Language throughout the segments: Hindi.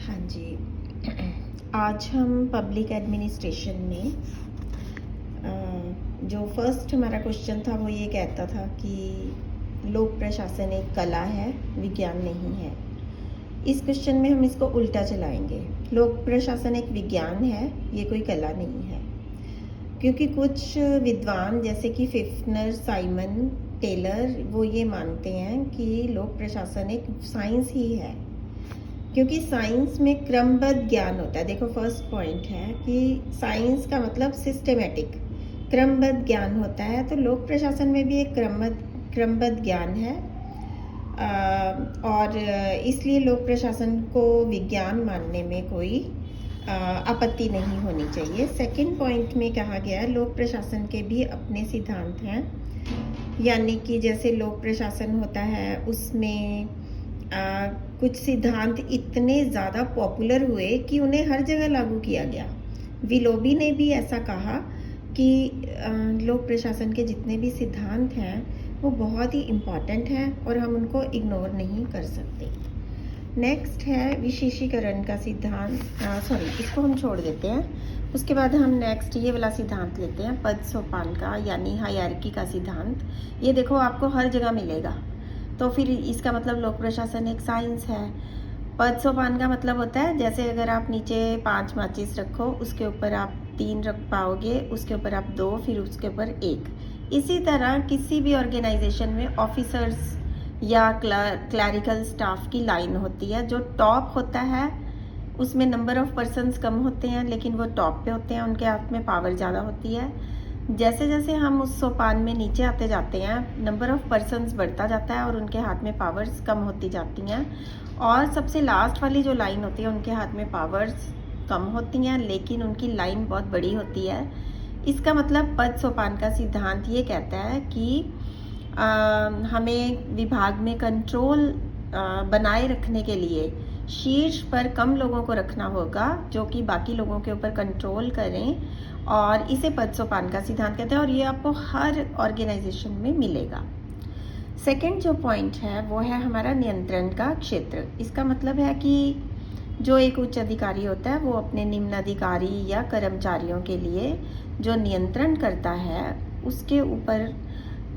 हाँ जी। आज हम पब्लिक एडमिनिस्ट्रेशन में जो फर्स्ट हमारा क्वेश्चन था वो ये कहता था कि लोक प्रशासन एक कला है, विज्ञान नहीं है। इस क्वेश्चन में हम इसको उल्टा चलाएंगे। लोक प्रशासन एक विज्ञान है, ये कोई कला नहीं है। क्योंकि कुछ विद्वान जैसे कि फिफ्नर, साइमन, टेलर वो ये मानते हैं कि लोक प्रशासन एक साइंस ही है, क्योंकि साइंस में क्रमबद्ध ज्ञान होता है। देखो फर्स्ट पॉइंट है कि साइंस का मतलब सिस्टेमेटिक, क्रमबद्ध ज्ञान होता है। तो लोक प्रशासन में भी एक क्रमबद्ध ज्ञान है और इसलिए लोक प्रशासन को विज्ञान मानने में कोई आपत्ति नहीं होनी चाहिए। सेकंड पॉइंट में कहा गया है लोक प्रशासन के भी अपने सिद्धांत हैं, यानी कि जैसे लोक प्रशासन होता है उसमें कुछ सिद्धांत इतने ज़्यादा पॉपुलर हुए कि उन्हें हर जगह लागू किया गया। विलोबी ने भी ऐसा कहा कि लोक प्रशासन के जितने भी सिद्धांत हैं वो बहुत ही इम्पॉर्टेंट हैं और हम उनको इग्नोर नहीं कर सकते। नेक्स्ट है विशेषीकरण का सिद्धांत, इसको हम छोड़ देते हैं। उसके बाद हम नेक्स्ट ये वाला सिद्धांत लेते हैं, पद सोपान का, यानी हायरार्की का सिद्धांत। ये देखो आपको हर जगह मिलेगा, तो फिर इसका मतलब लोक प्रशासन एक साइंस है। पद सोपान का मतलब होता है जैसे अगर आप नीचे 5 माचिस रखो, उसके ऊपर आप 3 रख पाओगे, उसके ऊपर आप 2, फिर उसके ऊपर 1। इसी तरह किसी भी ऑर्गेनाइजेशन में ऑफिसर्स या क्लैरिकल स्टाफ की लाइन होती है। जो टॉप होता है उसमें नंबर ऑफ पर्सन्स कम होते हैं, लेकिन वो टॉप पे होते हैं, उनके हाथ में पावर ज़्यादा होती है। जैसे जैसे हम उस सोपान में नीचे आते जाते हैं, नंबर ऑफ पर्सन्स बढ़ता जाता है और उनके हाथ में पावर्स कम होती जाती हैं। और सबसे लास्ट वाली जो लाइन होती है उनके हाथ में पावर्स कम होती हैं, लेकिन उनकी लाइन बहुत बड़ी होती है। इसका मतलब पद सोपान का सिद्धांत ये कहता है कि हमें विभाग में कंट्रोल बनाए रखने के लिए शीर्ष पर कम लोगों को रखना होगा जो कि बाकी लोगों के ऊपर कंट्रोल करें, और इसे पद सोपान का सिद्धांत कहते हैं और ये आपको हर ऑर्गेनाइजेशन में मिलेगा। सेकंड जो पॉइंट है वो है हमारा नियंत्रण का क्षेत्र। इसका मतलब है कि जो एक उच्च अधिकारी होता है वो अपने निम्न अधिकारी या कर्मचारियों के लिए जो नियंत्रण करता है उसके ऊपर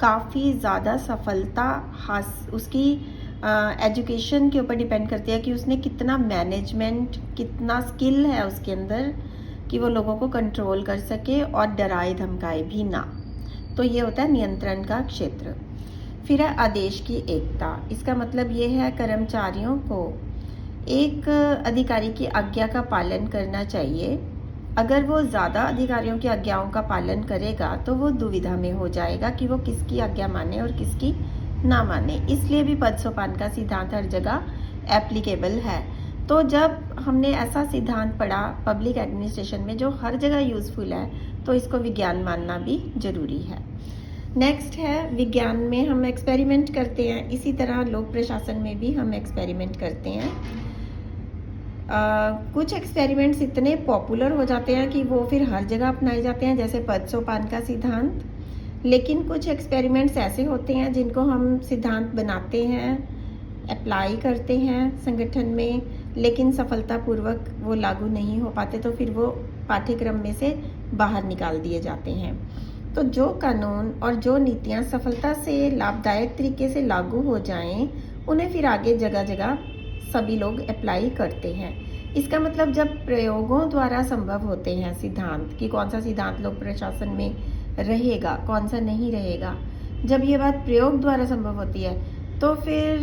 काफ़ी ज़्यादा सफलता उसकी एजुकेशन के ऊपर डिपेंड करती है कि उसने कितना मैनेजमेंट, कितना स्किल है उसके अंदर कि वो लोगों को कंट्रोल कर सके और डराए धमकाए भी ना। तो ये होता है नियंत्रण का क्षेत्र। फिर है आदेश की एकता। इसका मतलब ये है कर्मचारियों को एक अधिकारी की आज्ञा का पालन करना चाहिए। अगर वो ज़्यादा अधिकारियों की आज्ञाओं का पालन करेगा तो वो दुविधा में हो जाएगा कि वो किसकी आज्ञा माने और किसकी ना माने। इसलिए भी पद सोपान का सिद्धांत हर जगह एप्लीकेबल है। तो जब हमने ऐसा सिद्धांत पढ़ा पब्लिक एडमिनिस्ट्रेशन में जो हर जगह यूज़फुल है, तो इसको विज्ञान मानना भी जरूरी है। नेक्स्ट है विज्ञान में हम एक्सपेरिमेंट करते हैं, इसी तरह लोक प्रशासन में भी हम एक्सपेरिमेंट करते हैं। कुछ एक्सपेरिमेंट्स इतने पॉपुलर हो जाते हैं कि वो फिर हर जगह अपनाए जाते हैं, जैसे पद सोपान का सिद्धांत। लेकिन कुछ एक्सपेरिमेंट्स ऐसे होते हैं जिनको हम सिद्धांत बनाते हैं, अप्लाई करते हैं संगठन में, लेकिन सफलतापूर्वक वो लागू नहीं हो पाते, तो फिर वो पाठ्यक्रम में से बाहर निकाल दिए जाते हैं। तो जो कानून और जो नीतियाँ सफलता से लाभदायक तरीके से लागू हो जाएं, उन्हें फिर आगे जगह जगह सभी लोग अप्लाई करते हैं। इसका मतलब जब प्रयोगों द्वारा संभव होते हैं सिद्धांत, कि कौन सा सिद्धांत लोक प्रशासन में रहेगा, कौन सा नहीं रहेगा, जब ये बात प्रयोग द्वारा संभव होती है तो फिर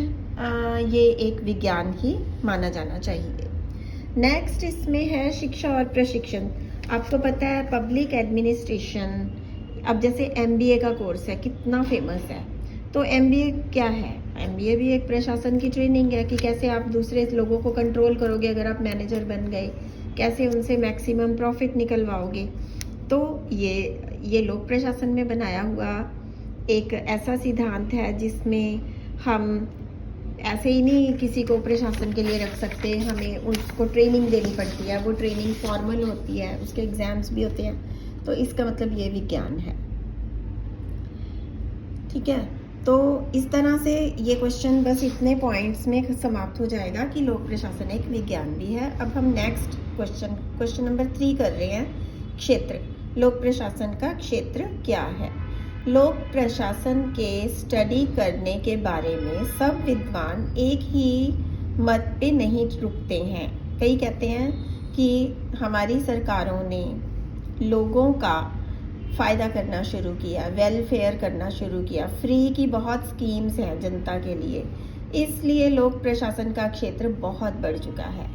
ये एक विज्ञान ही माना जाना चाहिए। नेक्स्ट इसमें है शिक्षा और प्रशिक्षण। आपको पता है पब्लिक एडमिनिस्ट्रेशन, अब जैसे MBA का कोर्स है कितना फेमस है, तो MBA क्या है? MBA भी एक प्रशासन की ट्रेनिंग है कि कैसे आप दूसरे लोगों को कंट्रोल करोगे। अगर आप मैनेजर बन गए, कैसे उनसे मैक्सिमम प्रॉफिट निकलवाओगे। तो ये लोक प्रशासन में बनाया हुआ एक ऐसा सिद्धांत है जिसमें हम ऐसे ही नहीं किसी को प्रशासन के लिए रख सकते, हमें उसको ट्रेनिंग देनी पड़ती है। वो ट्रेनिंग फॉर्मल होती है, उसके एग्जाम्स भी होते हैं। तो इसका मतलब ये विज्ञान है। ठीक है। तो इस तरह से ये क्वेश्चन बस इतने पॉइंट्स में समाप्त हो जाएगा कि लोक प्रशासन एक विज्ञान भी है। अब हम नेक्स्ट क्वेश्चन नंबर 3 कर रहे हैं। क्षेत्र, लोक प्रशासन का क्षेत्र क्या है? लोक प्रशासन के स्टडी करने के बारे में सब विद्वान एक ही मत पे नहीं रुकते हैं। कई कहते हैं कि हमारी सरकारों ने लोगों का फ़ायदा करना शुरू किया, वेलफेयर करना शुरू किया, फ्री की बहुत स्कीम्स हैं जनता के लिए, इसलिए लोक प्रशासन का क्षेत्र बहुत बढ़ चुका है।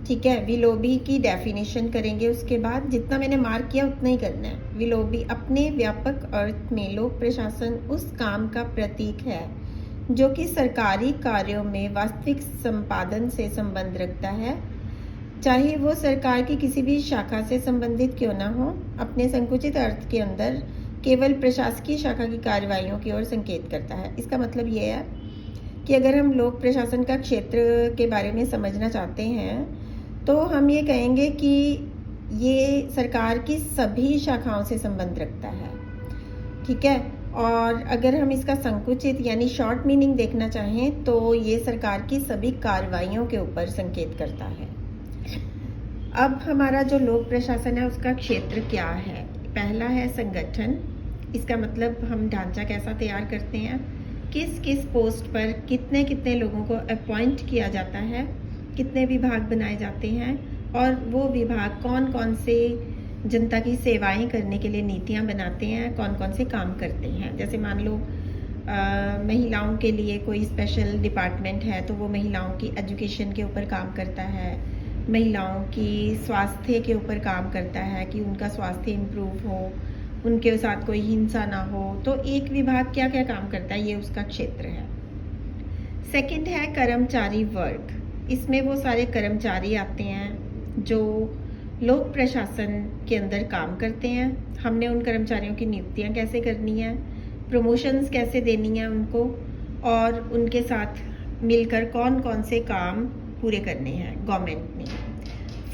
ठीक है, विलोबी की डेफिनेशन करेंगे, उसके बाद जितना मैंने मार्क किया उतना ही करना है। विलोबी अपने व्यापक अर्थ में लोक प्रशासन उस काम का प्रतीक है जो कि सरकारी कार्यों में वास्तविक संपादन से संबंध रखता है, चाहे वो सरकार की किसी भी शाखा से संबंधित क्यों ना हो। अपने संकुचित अर्थ के अंदर केवल प्रशासकीय शाखा की कार्रवाइयों की ओर संकेत करता है। इसका मतलब ये है कि अगर हम लोक प्रशासन का क्षेत्र के बारे में समझना चाहते हैं तो हम ये कहेंगे कि ये सरकार की सभी शाखाओं से संबंध रखता है। ठीक है, और अगर हम इसका संकुचित यानी शॉर्ट मीनिंग देखना चाहें तो ये सरकार की सभी कार्रवाइयों के ऊपर संकेत करता है। अब हमारा जो लोक प्रशासन है उसका क्षेत्र क्या है? पहला है संगठन। इसका मतलब हम ढांचा कैसा तैयार करते हैं, किस किस पोस्ट पर कितने कितने लोगों को अपॉइंट किया जाता है, कितने विभाग बनाए जाते हैं और वो विभाग कौन कौन से जनता की सेवाएं करने के लिए नीतियां बनाते हैं, कौन कौन से काम करते हैं। जैसे मान लो महिलाओं के लिए कोई स्पेशल डिपार्टमेंट है तो वो महिलाओं की एजुकेशन के ऊपर काम करता है, महिलाओं की स्वास्थ्य के ऊपर काम करता है कि उनका स्वास्थ्य इम्प्रूव हो, उनके साथ कोई हिंसा ना हो। तो एक विभाग क्या क्या काम करता है, ये उसका क्षेत्र है। सेकंड है कर्मचारी वर्ग। इसमें वो सारे कर्मचारी आते हैं जो लोक प्रशासन के अंदर काम करते हैं। हमने उन कर्मचारियों की नियुक्तियां कैसे करनी है, प्रमोशंस कैसे देनी है उनको, और उनके साथ मिलकर कौन कौन से काम पूरे करने हैं गवर्नमेंट ने।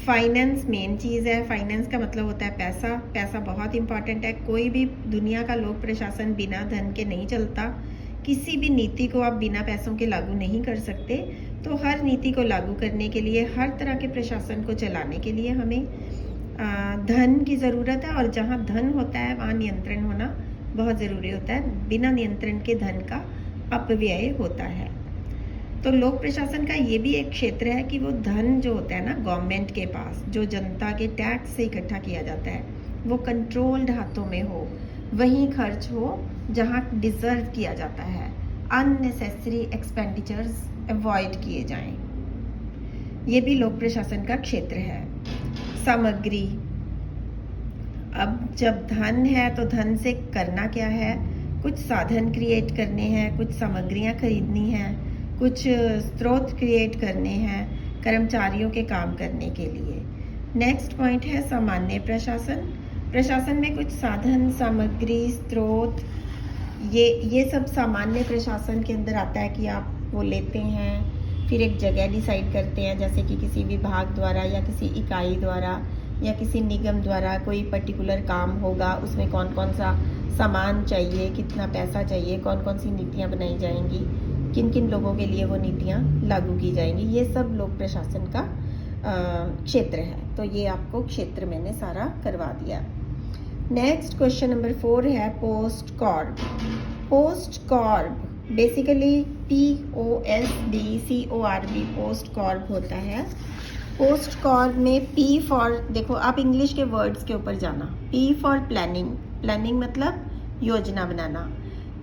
फाइनेंस मेन चीज़ है। फाइनेंस का मतलब होता है पैसा। पैसा बहुत इंपॉर्टेंट है। कोई भी दुनिया का लोक प्रशासन बिना धन के नहीं चलता। किसी भी नीति को आप बिना पैसों के लागू नहीं कर सकते। तो हर नीति को लागू करने के लिए, हर तरह के प्रशासन को चलाने के लिए हमें धन की ज़रूरत है, और जहाँ धन होता है वहाँ नियंत्रण होना बहुत ज़रूरी होता है। बिना नियंत्रण के धन का अपव्यय होता है। तो लोक प्रशासन का ये भी एक क्षेत्र है कि वो धन जो होता है ना गवर्नमेंट के पास, जो जनता के टैक्स से इकट्ठा किया जाता है, वो कंट्रोल्ड हाथों में हो, वहीं खर्च हो जहाँ डिजर्व किया जाता है। अननेसेसरी एक्सपेंडिचर्स अवॉइड किए जाएं। ये भी लोक प्रशासन का क्षेत्र है। सामग्री, अब जब धन है तो धन से करना क्या है, कुछ साधन क्रिएट करने हैं, कुछ सामग्रियां खरीदनी हैं, कुछ स्रोत क्रिएट करने हैं कर्मचारियों के काम करने के लिए। नेक्स्ट पॉइंट है सामान्य प्रशासन। प्रशासन में कुछ साधन, सामग्री, स्रोत, ये सब सामान्य प्रशासन के अंदर आता है कि आप वो लेते हैं, फिर एक जगह डिसाइड करते हैं, जैसे कि किसी विभाग द्वारा या किसी इकाई द्वारा या किसी निगम द्वारा कोई पर्टिकुलर काम होगा, उसमें कौन कौन सा सामान चाहिए, कितना पैसा चाहिए, कौन कौन सी नीतियाँ बनाई जाएंगी, किन किन लोगों के लिए वो नीतियाँ लागू की जाएंगी। ये सब लोक प्रशासन का क्षेत्र है। तो ये आपको क्षेत्र मैंने सारा करवा दिया। नेक्स्ट क्वेश्चन नंबर 4 है post Corp. Post Corp basically POSTCORP post Corp होता है। पोस्ट कॉर्प में P फॉर, देखो आप इंग्लिश के वर्ड्स के ऊपर जाना। P for planning. प्लानिंग मतलब योजना बनाना।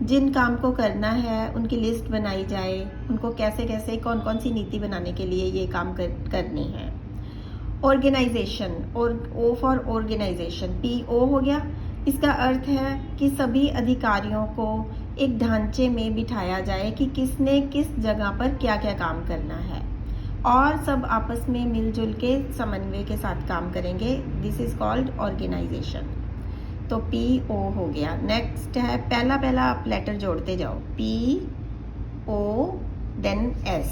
जिन काम को करना है उनकी लिस्ट बनाई जाए, उनको कैसे कैसे कौन कौन सी नीति बनाने के लिए ये काम करनी है। ऑर्गेनाइजेशन, और O फॉर ऑर्गेनाइजेशन, PO हो गया। इसका अर्थ है कि सभी अधिकारियों को एक ढांचे में बिठाया जाए कि किसने किस जगह पर क्या क्या काम करना है, और सब आपस में मिलजुल के समन्वय के साथ काम करेंगे। This is called organisation. तो PO हो गया। नेक्स्ट है पहला आप लेटर जोड़ते जाओ, PO then S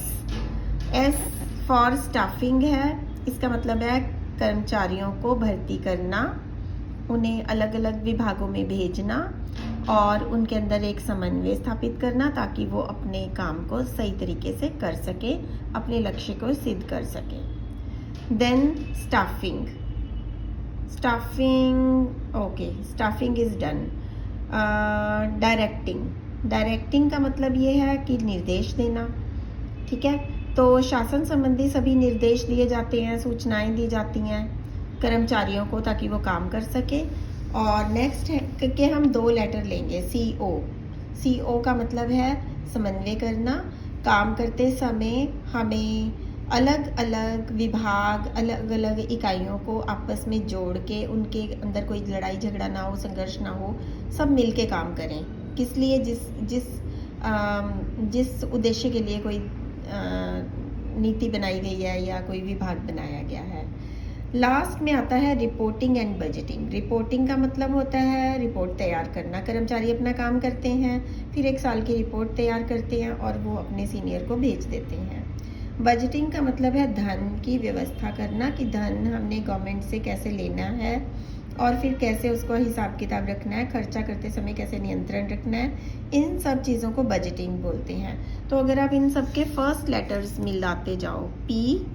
for staffing है। इसका मतलब है कर्मचारियों को भर्ती करना, उन्हें अलग अलग विभागों में भेजना, और उनके अंदर एक समन्वय स्थापित करना ताकि वो अपने काम को सही तरीके से कर सके, अपने लक्ष्य को सिद्ध कर सके। Then staffing, okay, staffing is done. Directing का मतलब ये है कि निर्देश देना, ठीक है। तो शासन संबंधी सभी निर्देश दिए जाते हैं, सूचनाएं दी जाती हैं कर्मचारियों को ताकि वो काम कर सके। और नेक्स्ट है कि हम 2 लेटर लेंगे, CO का मतलब है समन्वय करना। काम करते समय हमें अलग अलग विभाग, अलग अलग इकाइयों को आपस में जोड़ के उनके अंदर कोई लड़ाई झगड़ा ना हो, संघर्ष ना हो, सब मिल के काम करें। किस लिए? जिस उद्देश्य के लिए कोई नीति बनाई गई है या कोई विभाग बनाया गया है। लास्ट में आता है रिपोर्टिंग एंड बजटिंग। रिपोर्टिंग का मतलब होता है रिपोर्ट तैयार करना। कर्मचारी अपना काम करते हैं, फिर 1 साल की रिपोर्ट तैयार करते हैं और वो अपने सीनियर को भेज देते हैं। बजटिंग का मतलब है धन की व्यवस्था करना कि धन हमने गवर्नमेंट से कैसे लेना है और फिर कैसे उसको हिसाब किताब रखना है, खर्चा करते समय कैसे नियंत्रण रखना है। इन सब चीज़ों को बजटिंग बोलते हैं। तो अगर आप इन सब के फर्स्ट लेटर्स मिलाते जाओ, POSTCORB,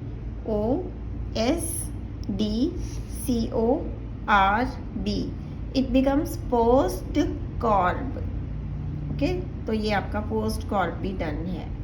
it becomes POSDCORB. Okay, तो ये आपका पोस्ट कॉर्ब भी डन है।